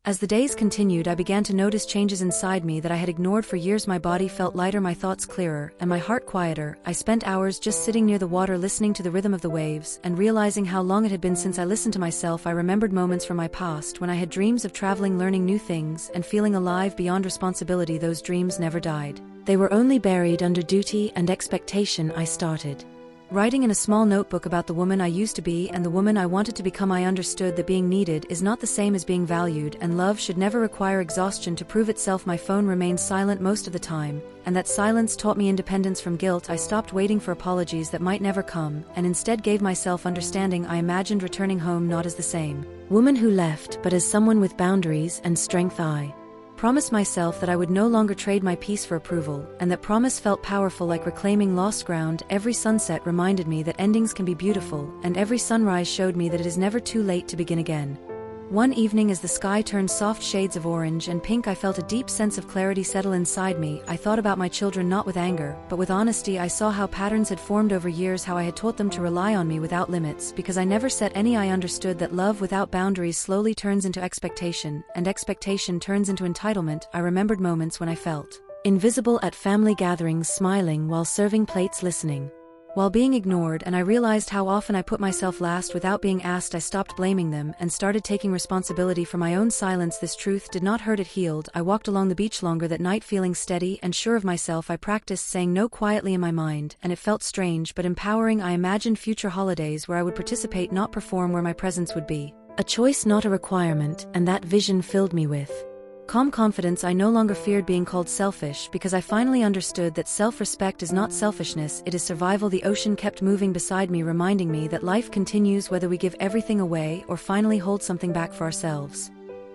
As the days continued, I began to notice changes inside me that I had ignored for years. My body felt lighter, my thoughts clearer, and my heart quieter. I spent hours just sitting near the water, listening to the rhythm of the waves, and realizing how long it had been since I listened to myself. I remembered moments from my past when I had dreams of traveling, learning new things, and feeling alive beyond responsibility. Those dreams never died. They were only buried under duty and expectation. I started writing in a small notebook about the woman I used to be and the woman I wanted to become. I understood that being needed is not the same as being valued, and love should never require exhaustion to prove itself. My phone remained silent most of the time, and that silence taught me independence from guilt. I stopped waiting for apologies that might never come, and instead gave myself understanding. I imagined returning home not as the same woman who left, but as someone with boundaries and strength. I promised myself that I would no longer trade my peace for approval, and that promise felt powerful, like reclaiming lost ground. Every sunset reminded me that endings can be beautiful, and every sunrise showed me that it is never too late to begin again. One evening, as the sky turned soft shades of orange and pink, I felt a deep sense of clarity settle inside me. I thought about my children, not with anger, but with honesty. I saw how patterns had formed over years, how I had taught them to rely on me without limits, because I never set any. I understood that love without boundaries slowly turns into expectation, and expectation turns into entitlement. I remembered moments when I felt invisible at family gatherings, smiling while serving plates, listening while being ignored, and I realized how often I put myself last without being asked. I stopped blaming them and started taking responsibility for my own silence. This truth did not hurt, it healed. I walked along the beach longer that night, feeling steady and sure of myself. I practiced saying no quietly in my mind, and it felt strange but empowering. I imagined future holidays where I would participate, not perform, where my presence would be a choice, not a requirement, and that vision filled me with calm confidence. I no longer feared being called selfish, because I finally understood that self-respect is not selfishness, it is survival. The ocean kept moving beside me, reminding me that life continues whether we give everything away or finally hold something back for ourselves.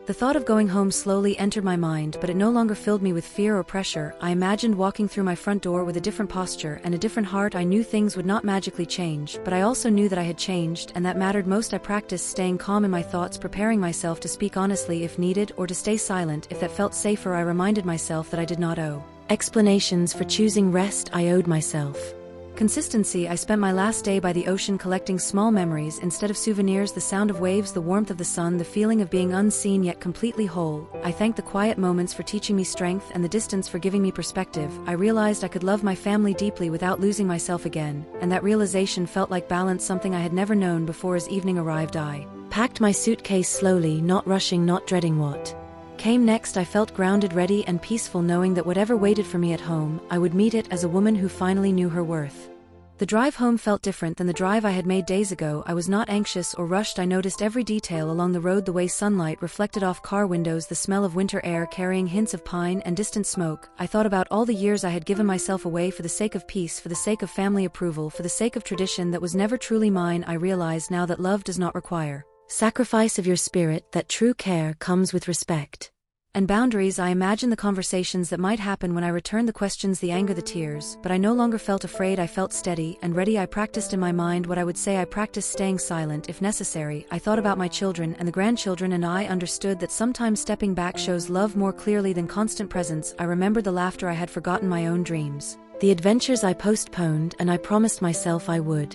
The thought of going home slowly entered my mind, but it no longer filled me with fear or pressure. I imagined walking through my front door with a different posture and a different heart. I knew things would not magically change, but I also knew that I had changed, and that mattered most. I practiced staying calm in my thoughts, preparing myself to speak honestly if needed, or to stay silent if that felt safer. I reminded myself that I did not owe explanations for choosing rest. I owed myself consistency. I spent my last day by the ocean, collecting small memories instead of souvenirs, the sound of waves, the warmth of the sun, the feeling of being unseen yet completely whole. I thanked the quiet moments for teaching me strength and the distance for giving me perspective. I realized I could love my family deeply without losing myself again, and that realization felt like balance, something I had never known before. As evening arrived, I packed my suitcase slowly, not rushing, not dreading what came next. I felt grounded, ready, and peaceful, knowing that whatever waited for me at home, I would meet it as a woman who finally knew her worth. The drive home felt different than the drive I had made days ago. I was not anxious or rushed. I noticed every detail along the road, the way sunlight reflected off car windows, the smell of winter air carrying hints of pine and distant smoke. I thought about all the years I had given myself away for the sake of peace, for the sake of family approval, for the sake of tradition that was never truly mine. I realized now that love does not require sacrifice of your spirit, that true care comes with respect and boundaries. I imagined the conversations that might happen when I returned, the questions, the anger, the tears, but I no longer felt afraid. I felt steady and ready. I practiced in my mind what I would say. I practiced staying silent if necessary. I thought about my children and the grandchildren, and I understood that sometimes stepping back shows love more clearly than constant presence. I remembered the laughter I had forgotten, my own dreams, the adventures I postponed, and I promised myself I would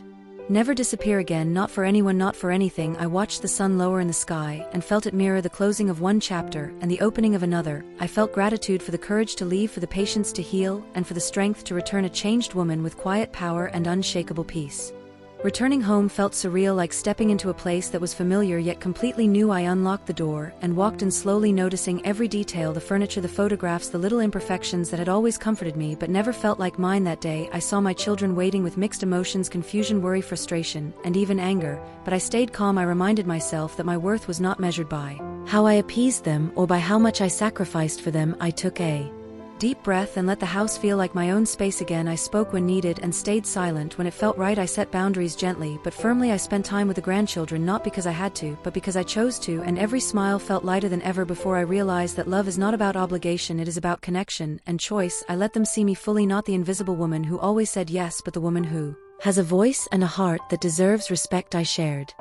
never disappear again, not for anyone, not for anything. I watched the sun lower in the sky and felt it mirror the closing of one chapter and the opening of another. I felt gratitude for the courage to leave, for the patience to heal, and for the strength to return, a changed woman with quiet power and unshakable peace. Returning home felt surreal, like stepping into a place that was familiar yet completely new. I unlocked the door and walked in slowly, noticing every detail, the furniture, the photographs, the little imperfections that had always comforted me but never felt like mine. That day, I saw my children waiting with mixed emotions, confusion, worry, frustration, and even anger, but I stayed calm. I reminded myself that my worth was not measured by how I appeased them or by how much I sacrificed for them. I took a deep breath and let the house feel like my own space again. I spoke when needed and stayed silent when it felt right. I set boundaries gently but firmly. I spent time with the grandchildren, not because I had to, but because I chose to, and every smile felt lighter than ever before. I realized that love is not about obligation, it is about connection and choice. I let them see me fully, not the invisible woman who always said yes, but the woman who has a voice and a heart that deserves respect. I shared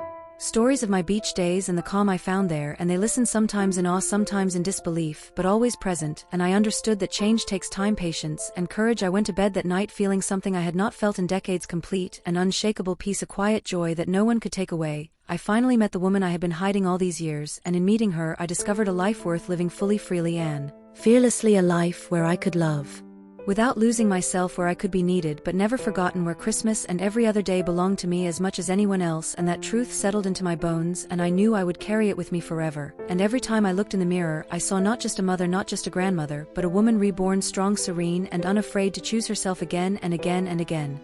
stories of my beach days and the calm I found there, and they listened, sometimes in awe, sometimes in disbelief, but always present, and I understood that change takes time, patience, and courage. I went to bed that night feeling something I had not felt in decades, complete and unshakable peace, a quiet joy that no one could take away. I finally met the woman I had been hiding all these years, and in meeting her I discovered a life worth living fully, freely, and fearlessly, a life where I could love without losing myself, where I could be needed but never forgotten, where Christmas and every other day belonged to me as much as anyone else, and that truth settled into my bones, and I knew I would carry it with me forever. And every time I looked in the mirror, I saw not just a mother, not just a grandmother, but a woman reborn, strong, serene, and unafraid to choose herself again and again and again.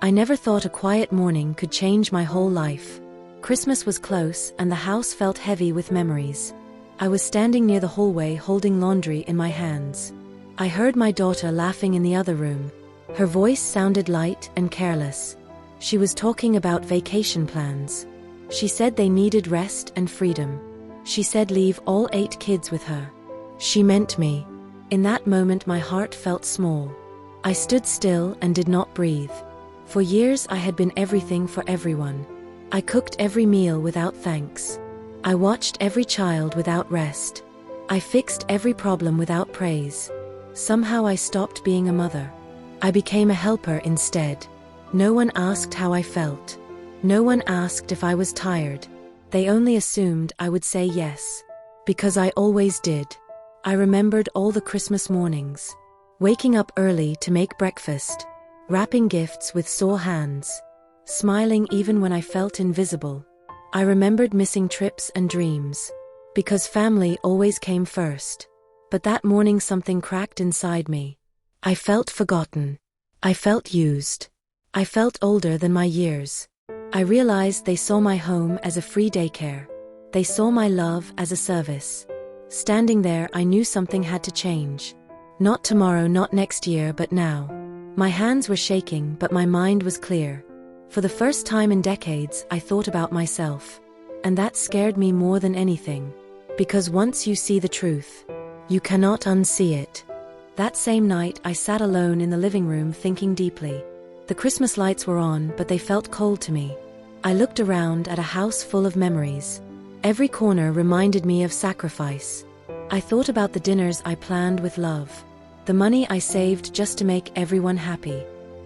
I never thought a quiet morning could change my whole life. Christmas was close, and the house felt heavy with memories. I was standing near the hallway holding laundry in my hands. I heard my daughter laughing in the other room. Her voice sounded light and careless. She was talking about vacation plans. She said they needed rest and freedom. She said leave all 8 kids with her. She meant me. In that moment my heart felt small. I stood still and did not breathe. For years I had been everything for everyone. I cooked every meal without thanks. I watched every child without rest. I fixed every problem without praise. Somehow I stopped being a mother. I became a helper instead. No one asked how I felt. No one asked if I was tired. They only assumed I would say yes. Because I always did. I remembered all the Christmas mornings. Waking up early to make breakfast. Wrapping gifts with sore hands. Smiling even when I felt invisible. I remembered missing trips and dreams. Because family always came first. But that morning something cracked inside me. I felt forgotten. I felt used. I felt older than my years. I realized they saw my home as a free daycare. They saw my love as a service. Standing there, I knew something had to change. Not tomorrow, not next year, but now. My hands were shaking, but my mind was clear. For the first time in decades, I thought about myself. And that scared me more than anything. Because once you see the truth, you cannot unsee it. That same night, I sat alone in the living room thinking deeply. The Christmas lights were on, but they felt cold to me. I looked around at a house full of memories. Every corner reminded me of sacrifice. I thought about the dinners I planned with love. The money I saved just to make everyone happy.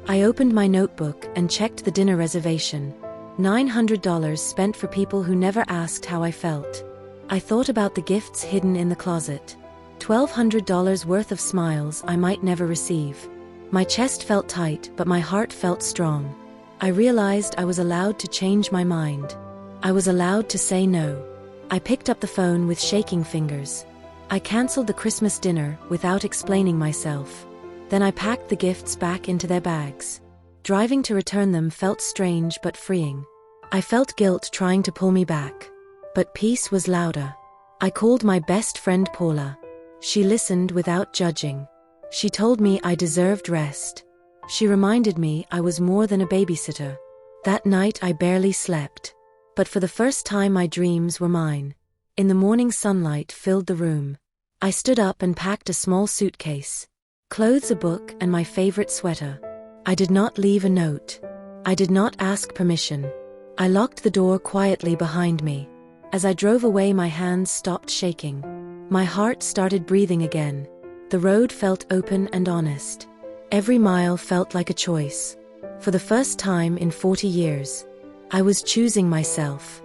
I opened my notebook and checked the dinner reservation. $900 spent for people who never asked how I felt. I thought about the gifts hidden in the closet. $1,200 worth of smiles I might never receive. My chest felt tight, but my heart felt strong. I realized I was allowed to change my mind. I was allowed to say no. I picked up the phone with shaking fingers. I canceled the Christmas dinner without explaining myself. Then I packed the gifts back into their bags. Driving to return them felt strange but freeing. I felt guilt trying to pull me back. But peace was louder. I called my best friend Paula. She listened without judging. She told me I deserved rest. She reminded me I was more than a babysitter. That night I barely slept. But for the first time my dreams were mine. In the morning sunlight filled the room. I stood up and packed a small suitcase. Clothes, a book, and my favorite sweater. I did not leave a note. I did not ask permission. I locked the door quietly behind me. As I drove away my hands stopped shaking. My heart started breathing again. The road felt open and honest. Every mile felt like a choice. For the first time in 40 years, I was choosing myself.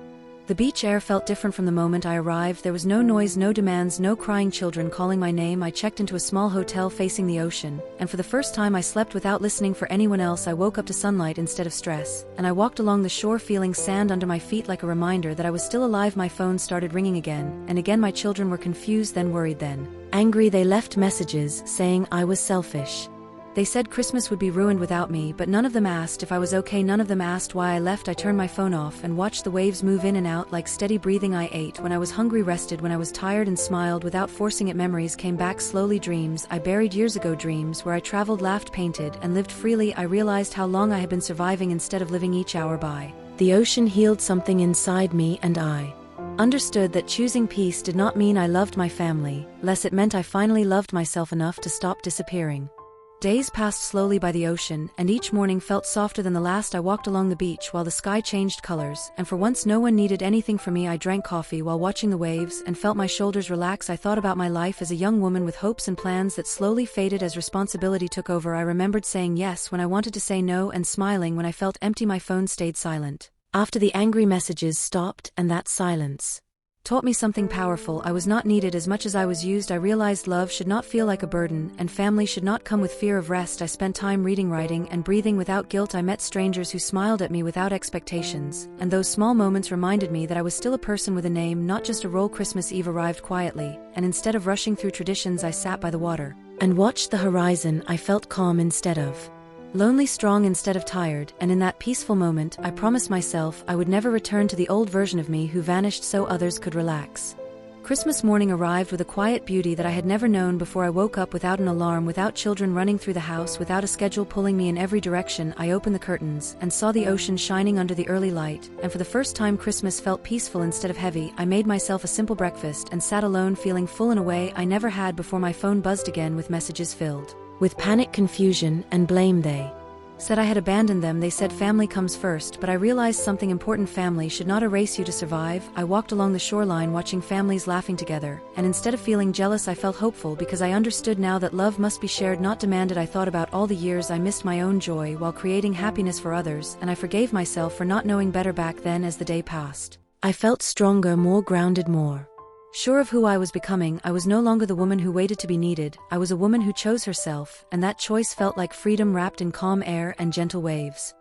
The beach air felt different from the moment I arrived. There was no noise, no demands, no crying children calling my name. I checked into a small hotel facing the ocean, and for the first time I slept without listening for anyone else. I woke up to sunlight instead of stress, and I walked along the shore feeling sand under my feet like a reminder that I was still alive. My phone started ringing again, and again my children were confused, then worried, then angry. They left messages saying I was selfish. They said Christmas would be ruined without me, but none of them asked if I was okay. None of them asked why I left. I turned my phone off and watched the waves move in and out like steady breathing. I ate when I was hungry, rested when I was tired, and smiled without forcing it. Memories came back slowly. Dreams I buried years ago. Dreams where I traveled, laughed, painted, and lived freely. I realized how long I had been surviving instead of living each hour by. The ocean healed something inside me, and I understood that choosing peace did not mean I loved my family, less it meant I finally loved myself enough to stop disappearing. Days passed slowly by the ocean, and each morning felt softer than the last. I walked along the beach while the sky changed colors, and for once no one needed anything from me. I drank coffee while watching the waves and felt my shoulders relax. I thought about my life as a young woman with hopes and plans that slowly faded as responsibility took over. I remembered saying yes when I wanted to say no and smiling when I felt empty. My phone stayed silent. After the angry messages stopped and that silence taught me something powerful. I was not needed as much as I was used. I realized love should not feel like a burden, and family should not come with fear of rest. I spent time reading, writing, and breathing without guilt. I met strangers who smiled at me without expectations, and those small moments reminded me that I was still a person with a name, not just a role. Christmas Eve arrived quietly, and instead of rushing through traditions, I sat by the water and watched the horizon. I felt calm instead of lonely, strong instead of tired, and in that peaceful moment, I promised myself I would never return to the old version of me who vanished so others could relax. Christmas morning arrived with a quiet beauty that I had never known before. I woke up without an alarm, without children running through the house, without a schedule pulling me in every direction. I opened the curtains and saw the ocean shining under the early light, and for the first time Christmas felt peaceful instead of heavy. I made myself a simple breakfast and sat alone, feeling full in a way I never had before. My phone buzzed again with messages filled with panic, confusion, and blame. They said I had abandoned them. They said family comes first, but I realized something important: family should not erase you to survive. I walked along the shoreline watching families laughing together, and instead of feeling jealous I felt hopeful because I understood now that love must be shared, not demanded. I thought about all the years I missed my own joy while creating happiness for others, and I forgave myself for not knowing better back then. As the day passed, I felt stronger, more grounded, more sure of who I was becoming. I was no longer the woman who waited to be needed. I was a woman who chose herself, and that choice felt like freedom wrapped in calm air and gentle waves.